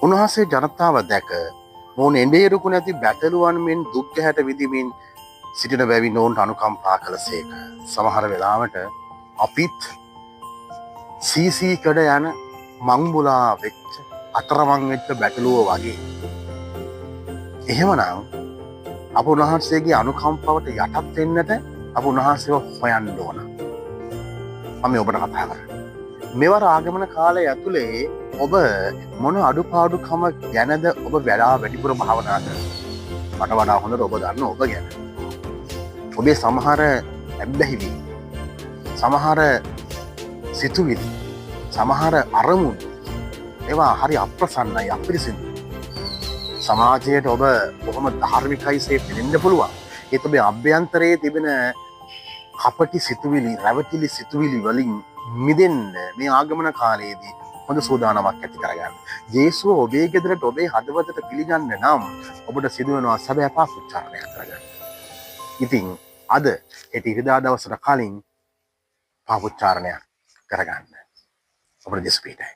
උන්වහන්සේ ජනතාව දැක මොවුන් එඬේරුකු නැති බැටළුවන් මෙන් දුක් ගැහැට විඳිමින් සිටින බැවින් ඔවුන්ට අනුකම්පා කළසේක. සමහර වෙලාවට අපිත් සීසීකඩ යන මංමුලා වෙච්ච අතරමං වෙච්ච බැටළුවෝ වගේ. එහෙමනම් අප උන්වහන්සේගේ අනුකම්පාවට යටත් වෙන්නට අප උන්වහන්සේව හොයන්න ඕන. මම ඔබට කතා කරන්නේ. මෙවර ආගමන කාලය ඇතුලේ ඔබ මොන අඩුපාඩුකම ගැනද ඔබ වැඩිපුර භාවනා කරන්නේ? මට වඩා හොඳට ඔබ දන්න ඔබ ගැන. ඔබේ සමහර ඇබ්බැහිලි, සමහර සිතුවිලි, සමහර අරමුණු ඒවා හරි අප්‍රසන්නයි, අපිරිසිදුයි. සමාජයට ඔබ බොහොම ධාර්මිකයිසේ පෙනෙන්න පුළුවන්. ඒත් ඔබේ අභ්‍යන්තරයේ තිබෙන කපටි සිතුවිලි, රැවටිලි සිතුවිලි වලින් මිදෙන්න මේ ආගමන කාලයේදී හොඳ සූදානමක් ඇති කරගන්න. ජේසුව ඔබේ ගෙදරට, ඔබේ හදවතට පිළිගන්න නම් ඔබට සිදු වෙනවා සැබෑ පාපෝච්චාරණය කරගන්න. ඉතින් අද ඉරිදා දවසට කලින් පාපෝච්චාරණය කරගන්න. ඔබට දෙස් පිටයි.